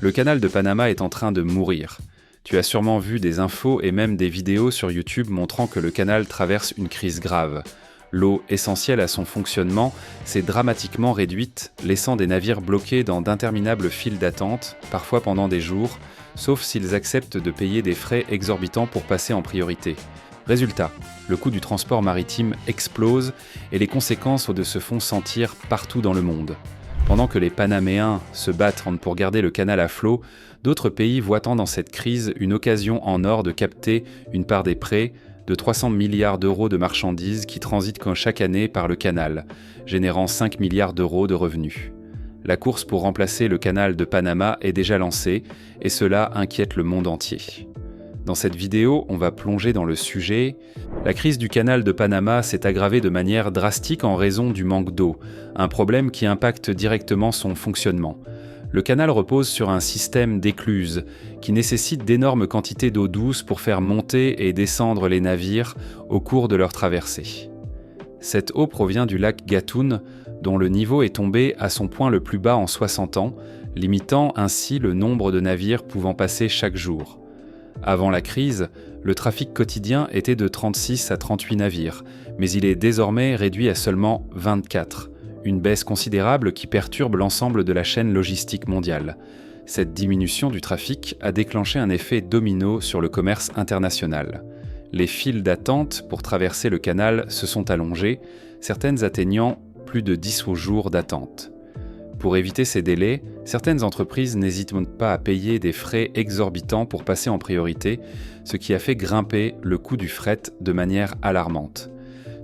Le canal de Panama est en train de mourir. Tu as sûrement vu des infos et même des vidéos sur YouTube montrant que le canal traverse une crise grave. L'eau essentielle à son fonctionnement s'est dramatiquement réduite, laissant des navires bloqués dans d'interminables files d'attente, parfois pendant des jours, sauf s'ils acceptent de payer des frais exorbitants pour passer en priorité. Résultat, le coût du transport maritime explose et les conséquences se font sentir partout dans le monde. Pendant que les Panaméens se battent pour garder le canal à flot, d'autres pays voient dans cette crise une occasion en or de capter une part des prêts de 300 milliards d'euros de marchandises qui transitent chaque année par le canal, générant 5 milliards d'euros de revenus. La course pour remplacer le canal de Panama est déjà lancée et cela inquiète le monde entier. Dans cette vidéo, on va plonger dans le sujet. La crise du canal de Panama s'est aggravée de manière drastique en raison du manque d'eau, un problème qui impacte directement son fonctionnement. Le canal repose sur un système d'écluses qui nécessite d'énormes quantités d'eau douce pour faire monter et descendre les navires au cours de leur traversée. Cette eau provient du lac Gatun, dont le niveau est tombé à son point le plus bas en 60 ans, limitant ainsi le nombre de navires pouvant passer chaque jour. Avant la crise, le trafic quotidien était de 36 à 38 navires, mais il est désormais réduit à seulement 24, une baisse considérable qui perturbe l'ensemble de la chaîne logistique mondiale. Cette diminution du trafic a déclenché un effet domino sur le commerce international. Les files d'attente pour traverser le canal se sont allongées, certaines atteignant plus de 10 jours d'attente. Pour éviter ces délais, certaines entreprises n'hésitent pas à payer des frais exorbitants pour passer en priorité, ce qui a fait grimper le coût du fret de manière alarmante.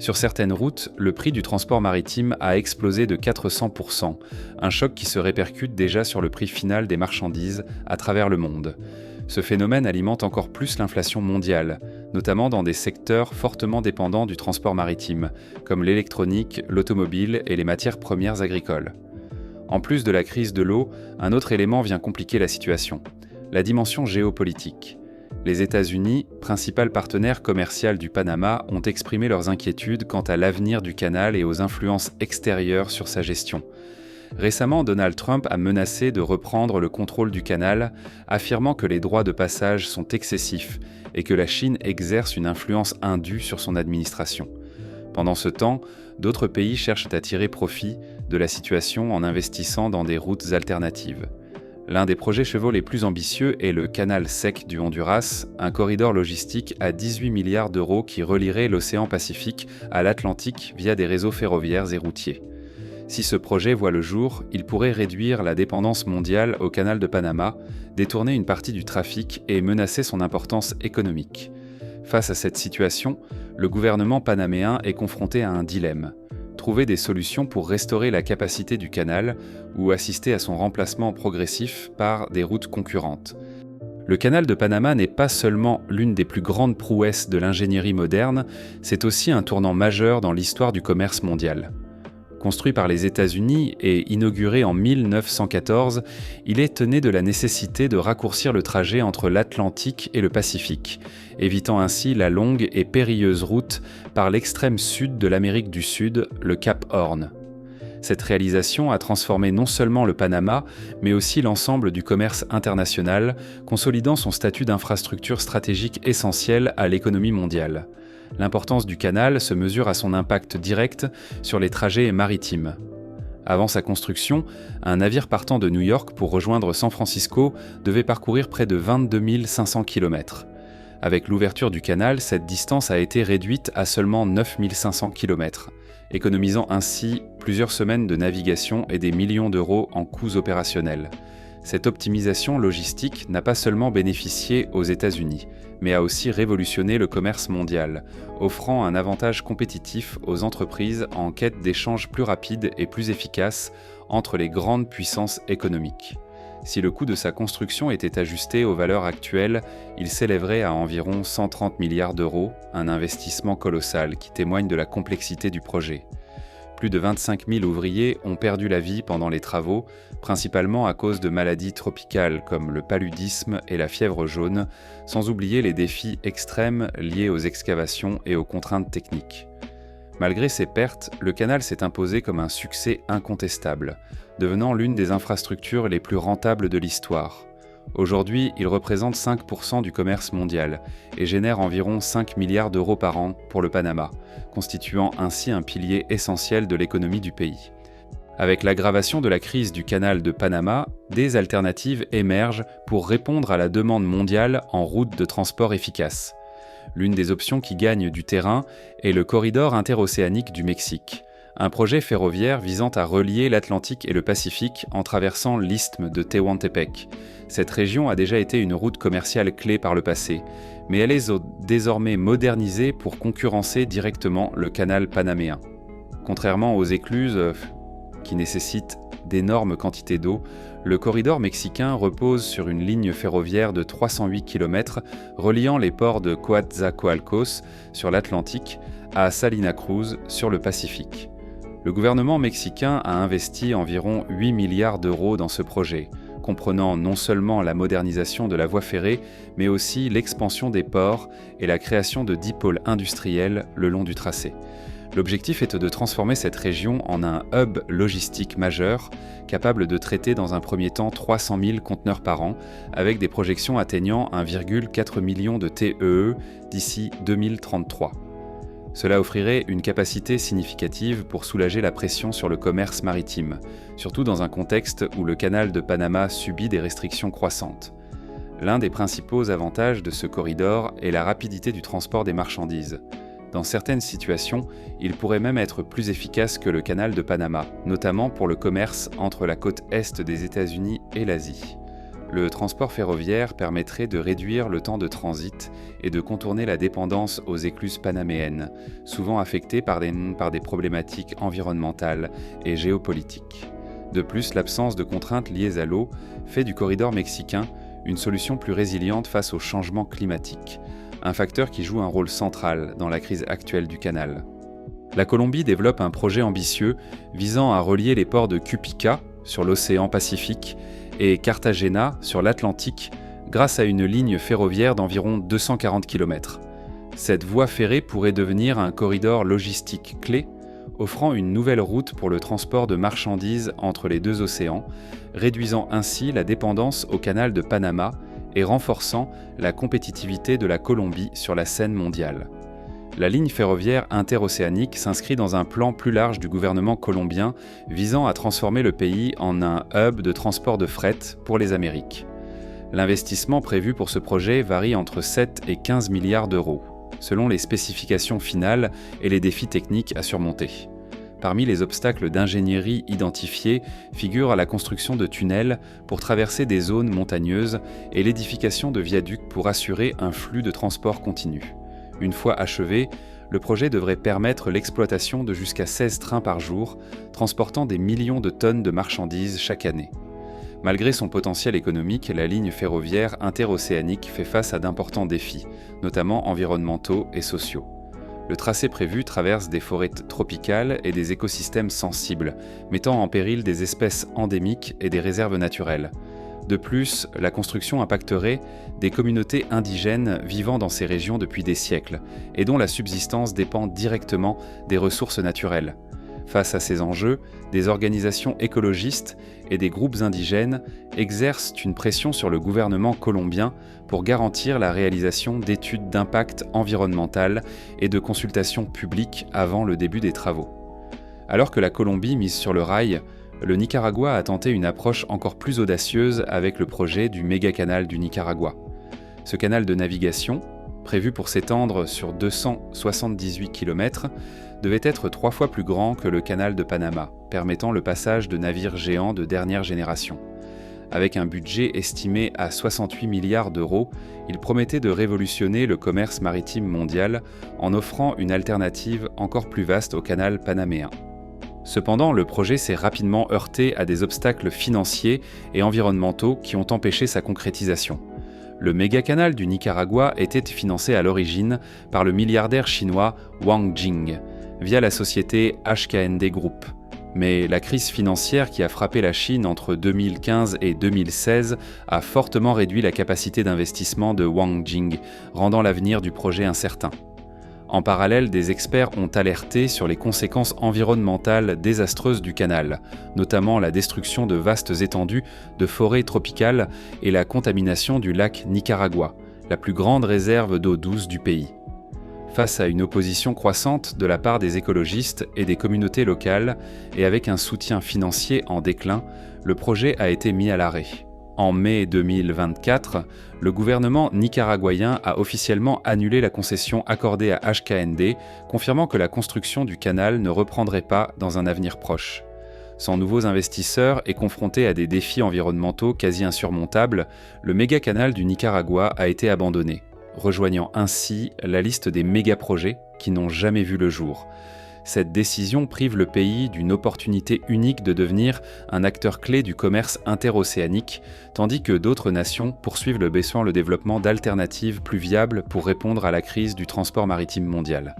Sur certaines routes, le prix du transport maritime a explosé de 400%, un choc qui se répercute déjà sur le prix final des marchandises à travers le monde. Ce phénomène alimente encore plus l'inflation mondiale, notamment dans des secteurs fortement dépendants du transport maritime, comme l'électronique, l'automobile et les matières premières agricoles. En plus de la crise de l'eau, un autre élément vient compliquer la situation, la dimension géopolitique. Les États-Unis, principal partenaire commercial du Panama, ont exprimé leurs inquiétudes quant à l'avenir du canal et aux influences extérieures sur sa gestion. Récemment, Donald Trump a menacé de reprendre le contrôle du canal, affirmant que les droits de passage sont excessifs et que la Chine exerce une influence indue sur son administration. Pendant ce temps, d'autres pays cherchent à tirer profit de la situation en investissant dans des routes alternatives. L'un des projets chevaux les plus ambitieux est le canal sec du Honduras, un corridor logistique à 18 milliards d'euros qui relierait l'océan Pacifique à l'Atlantique via des réseaux ferroviaires et routiers. Si ce projet voit le jour, il pourrait réduire la dépendance mondiale au canal de Panama, détourner une partie du trafic et menacer son importance économique. Face à cette situation, le gouvernement panaméen est confronté à un dilemme. Trouver des solutions pour restaurer la capacité du canal ou assister à son remplacement progressif par des routes concurrentes. Le canal de Panama n'est pas seulement l'une des plus grandes prouesses de l'ingénierie moderne, c'est aussi un tournant majeur dans l'histoire du commerce mondial. Construit par les États-Unis et inauguré en 1914, il est né de la nécessité de raccourcir le trajet entre l'Atlantique et le Pacifique, évitant ainsi la longue et périlleuse route par l'extrême sud de l'Amérique du Sud, le Cap Horn. Cette réalisation a transformé non seulement le Panama, mais aussi l'ensemble du commerce international, consolidant son statut d'infrastructure stratégique essentielle à l'économie mondiale. L'importance du canal se mesure à son impact direct sur les trajets maritimes. Avant sa construction, un navire partant de New York pour rejoindre San Francisco devait parcourir près de 22 500 km. Avec l'ouverture du canal, cette distance a été réduite à seulement 9 500 km, économisant ainsi plusieurs semaines de navigation et des millions d'euros en coûts opérationnels. Cette optimisation logistique n'a pas seulement bénéficié aux États-Unis, mais a aussi révolutionné le commerce mondial, offrant un avantage compétitif aux entreprises en quête d'échanges plus rapides et plus efficaces entre les grandes puissances économiques. Si le coût de sa construction était ajusté aux valeurs actuelles, il s'élèverait à environ 130 milliards d'euros, un investissement colossal qui témoigne de la complexité du projet. Plus de 25 000 ouvriers ont perdu la vie pendant les travaux, principalement à cause de maladies tropicales comme le paludisme et la fièvre jaune, sans oublier les défis extrêmes liés aux excavations et aux contraintes techniques. Malgré ces pertes, le canal s'est imposé comme un succès incontestable, devenant l'une des infrastructures les plus rentables de l'histoire. Aujourd'hui, il représente 5% du commerce mondial et génère environ 5 milliards d'euros par an pour le Panama, constituant ainsi un pilier essentiel de l'économie du pays. Avec l'aggravation de la crise du canal de Panama, des alternatives émergent pour répondre à la demande mondiale en route de transport efficace. L'une des options qui gagne du terrain est le corridor interocéanique du Mexique, un projet ferroviaire visant à relier l'Atlantique et le Pacifique en traversant l'isthme de Tehuantepec. Cette région a déjà été une route commerciale clé par le passé, mais elle est désormais modernisée pour concurrencer directement le canal panaméen. Contrairement aux écluses qui nécessitent d'énormes quantités d'eau, le corridor mexicain repose sur une ligne ferroviaire de 308 km reliant les ports de Coatzacoalcos sur l'Atlantique à Salina Cruz sur le Pacifique. Le gouvernement mexicain a investi environ 8 milliards d'euros dans ce projet, comprenant non seulement la modernisation de la voie ferrée, mais aussi l'expansion des ports et la création de 10 pôles industriels le long du tracé. L'objectif est de transformer cette région en un hub logistique majeur, capable de traiter dans un premier temps 300 000 conteneurs par an, avec des projections atteignant 1,4 million de TEE d'ici 2033. Cela offrirait une capacité significative pour soulager la pression sur le commerce maritime, surtout dans un contexte où le canal de Panama subit des restrictions croissantes. L'un des principaux avantages de ce corridor est la rapidité du transport des marchandises. Dans certaines situations, il pourrait même être plus efficace que le canal de Panama, notamment pour le commerce entre la côte est des États-Unis et l'Asie. Le transport ferroviaire permettrait de réduire le temps de transit et de contourner la dépendance aux écluses panaméennes, souvent affectées par des problématiques environnementales et géopolitiques. De plus, l'absence de contraintes liées à l'eau fait du corridor mexicain une solution plus résiliente face au changement climatique, un facteur qui joue un rôle central dans la crise actuelle du canal. La Colombie développe un projet ambitieux visant à relier les ports de Cupica, sur l'océan Pacifique, et Cartagena, sur l'Atlantique, grâce à une ligne ferroviaire d'environ 240 km. Cette voie ferrée pourrait devenir un corridor logistique clé, offrant une nouvelle route pour le transport de marchandises entre les deux océans, réduisant ainsi la dépendance au canal de Panama et renforçant la compétitivité de la Colombie sur la scène mondiale. La ligne ferroviaire interocéanique s'inscrit dans un plan plus large du gouvernement colombien visant à transformer le pays en un hub de transport de fret pour les Amériques. L'investissement prévu pour ce projet varie entre 7 et 15 milliards d'euros, selon les spécifications finales et les défis techniques à surmonter. Parmi les obstacles d'ingénierie identifiés figurent la construction de tunnels pour traverser des zones montagneuses et l'édification de viaducs pour assurer un flux de transport continu. Une fois achevé, le projet devrait permettre l'exploitation de jusqu'à 16 trains par jour, transportant des millions de tonnes de marchandises chaque année. Malgré son potentiel économique, la ligne ferroviaire interocéanique fait face à d'importants défis, notamment environnementaux et sociaux. Le tracé prévu traverse des forêts tropicales et des écosystèmes sensibles, mettant en péril des espèces endémiques et des réserves naturelles. De plus, la construction impacterait des communautés indigènes vivant dans ces régions depuis des siècles et dont la subsistance dépend directement des ressources naturelles. Face à ces enjeux, des organisations écologistes et des groupes indigènes exercent une pression sur le gouvernement colombien pour garantir la réalisation d'études d'impact environnemental et de consultations publiques avant le début des travaux. Alors que la Colombie mise sur le rail, le Nicaragua a tenté une approche encore plus audacieuse avec le projet du méga-canal du Nicaragua. Ce canal de navigation, prévu pour s'étendre sur 278 km, devait être 3 fois plus grand que le canal de Panama, permettant le passage de navires géants de dernière génération. Avec un budget estimé à 68 milliards d'euros, il promettait de révolutionner le commerce maritime mondial en offrant une alternative encore plus vaste au canal panaméen. Cependant, le projet s'est rapidement heurté à des obstacles financiers et environnementaux qui ont empêché sa concrétisation. Le méga-canal du Nicaragua était financé à l'origine par le milliardaire chinois Wang Jing, via la société HKND Group. Mais la crise financière qui a frappé la Chine entre 2015 et 2016 a fortement réduit la capacité d'investissement de Wang Jing, rendant l'avenir du projet incertain. En parallèle, des experts ont alerté sur les conséquences environnementales désastreuses du canal, notamment la destruction de vastes étendues de forêts tropicales et la contamination du lac Nicaragua, la plus grande réserve d'eau douce du pays. Face à une opposition croissante de la part des écologistes et des communautés locales, et avec un soutien financier en déclin, le projet a été mis à l'arrêt. En mai 2024, le gouvernement nicaraguayen a officiellement annulé la concession accordée à HKND, confirmant que la construction du canal ne reprendrait pas dans un avenir proche. Sans nouveaux investisseurs et confronté à des défis environnementaux quasi insurmontables, le méga-canal du Nicaragua a été abandonné, rejoignant ainsi la liste des méga-projets qui n'ont jamais vu le jour. Cette décision prive le pays d'une opportunité unique de devenir un acteur clé du commerce interocéanique, tandis que d'autres nations poursuivent le développement d'alternatives plus viables pour répondre à la crise du transport maritime mondial.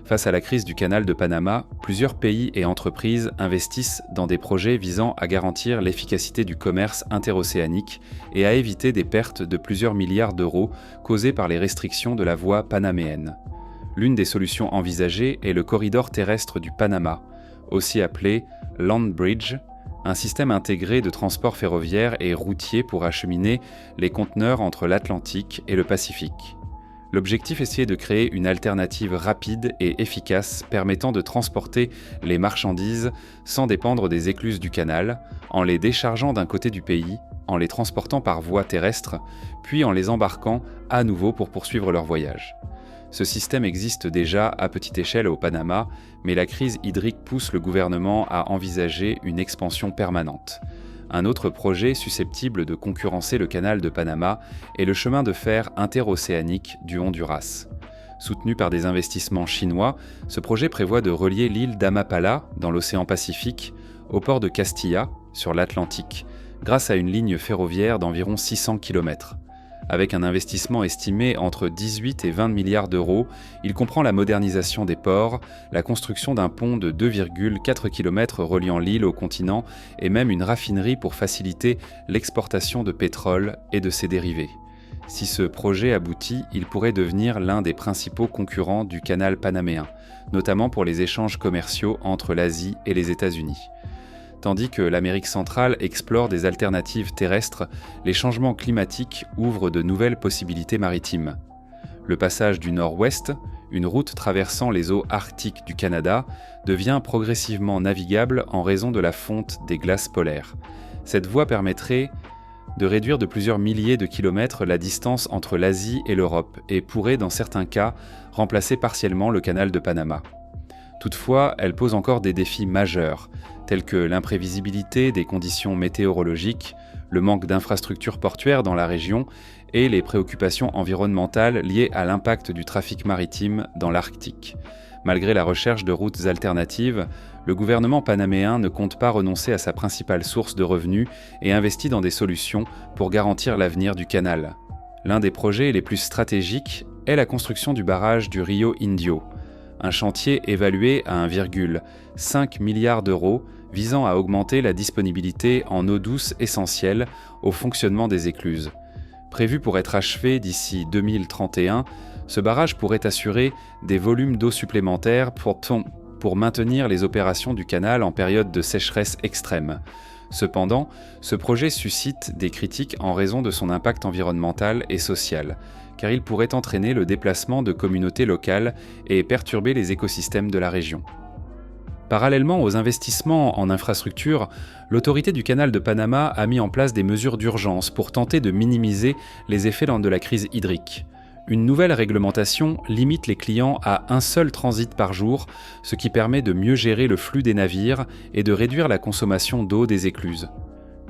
Face à la crise du canal de Panama, plusieurs pays et entreprises investissent dans des projets visant à garantir l'efficacité du commerce interocéanique et à éviter des pertes de plusieurs milliards d'euros causées par les restrictions de la voie panaméenne. L'une des solutions envisagées est le corridor terrestre du Panama, aussi appelé Land Bridge, un système intégré de transport ferroviaire et routier pour acheminer les conteneurs entre l'Atlantique et le Pacifique. L'objectif est de créer une alternative rapide et efficace permettant de transporter les marchandises sans dépendre des écluses du canal, en les déchargeant d'un côté du pays, en les transportant par voie terrestre, puis en les embarquant à nouveau pour poursuivre leur voyage. Ce système existe déjà à petite échelle au Panama, mais la crise hydrique pousse le gouvernement à envisager une expansion permanente. Un autre projet susceptible de concurrencer le canal de Panama est le chemin de fer interocéanique du Honduras. Soutenu par des investissements chinois, ce projet prévoit de relier l'île d'Amapala, dans l'océan Pacifique, au port de Castilla, sur l'Atlantique, grâce à une ligne ferroviaire d'environ 600 km. Avec un investissement estimé entre 18 et 20 milliards d'euros, il comprend la modernisation des ports, la construction d'un pont de 2,4 km reliant l'île au continent et même une raffinerie pour faciliter l'exportation de pétrole et de ses dérivés. Si ce projet aboutit, il pourrait devenir l'un des principaux concurrents du canal panaméen, notamment pour les échanges commerciaux entre l'Asie et les États-Unis. Tandis que l'Amérique centrale explore des alternatives terrestres, les changements climatiques ouvrent de nouvelles possibilités maritimes. Le passage du Nord-Ouest, une route traversant les eaux arctiques du Canada, devient progressivement navigable en raison de la fonte des glaces polaires. Cette voie permettrait de réduire de plusieurs milliers de kilomètres la distance entre l'Asie et l'Europe et pourrait, dans certains cas, remplacer partiellement le canal de Panama. Toutefois, elle pose encore des défis majeurs, tels que l'imprévisibilité des conditions météorologiques, le manque d'infrastructures portuaires dans la région et les préoccupations environnementales liées à l'impact du trafic maritime dans l'Arctique. Malgré la recherche de routes alternatives, le gouvernement panaméen ne compte pas renoncer à sa principale source de revenus et investit dans des solutions pour garantir l'avenir du canal. L'un des projets les plus stratégiques est la construction du barrage du Rio Indio, un chantier évalué à 1,5 milliard d'euros visant à augmenter la disponibilité en eau douce essentielle au fonctionnement des écluses. Prévu pour être achevé d'ici 2031, ce barrage pourrait assurer des volumes d'eau supplémentaires pour maintenir les opérations du canal en période de sécheresse extrême. Cependant, ce projet suscite des critiques en raison de son impact environnemental et social, car il pourrait entraîner le déplacement de communautés locales et perturber les écosystèmes de la région. Parallèlement aux investissements en infrastructures, l'autorité du canal de Panama a mis en place des mesures d'urgence pour tenter de minimiser les effets de la crise hydrique. Une nouvelle réglementation limite les clients à un seul transit par jour, ce qui permet de mieux gérer le flux des navires et de réduire la consommation d'eau des écluses.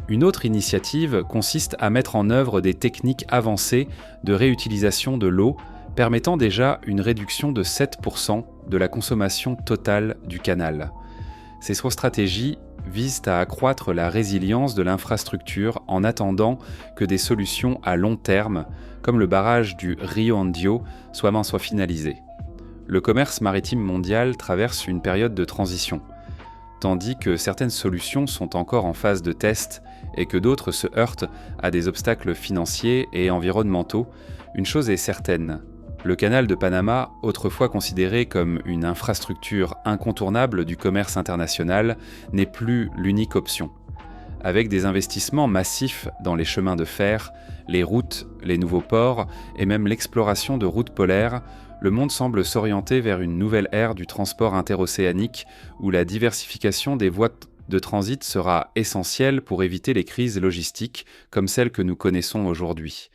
Une autre initiative consiste à mettre en œuvre des techniques avancées de réutilisation de l'eau, permettant déjà une réduction de 7% de la consommation totale du canal. Ces stratégies visent à accroître la résilience de l'infrastructure en attendant que des solutions à long terme, comme le barrage du Rio Indio, soient finalisées. Le commerce maritime mondial traverse une période de transition. Tandis que certaines solutions sont encore en phase de test et que d'autres se heurtent à des obstacles financiers et environnementaux, une chose est certaine, Le canal de Panama, autrefois considéré comme une infrastructure incontournable du commerce international, n'est plus l'unique option. Avec des investissements massifs dans les chemins de fer, les routes, les nouveaux ports et même l'exploration de routes polaires, le monde semble s'orienter vers une nouvelle ère du transport interocéanique où la diversification des voies de transit sera essentielle pour éviter les crises logistiques comme celles que nous connaissons aujourd'hui.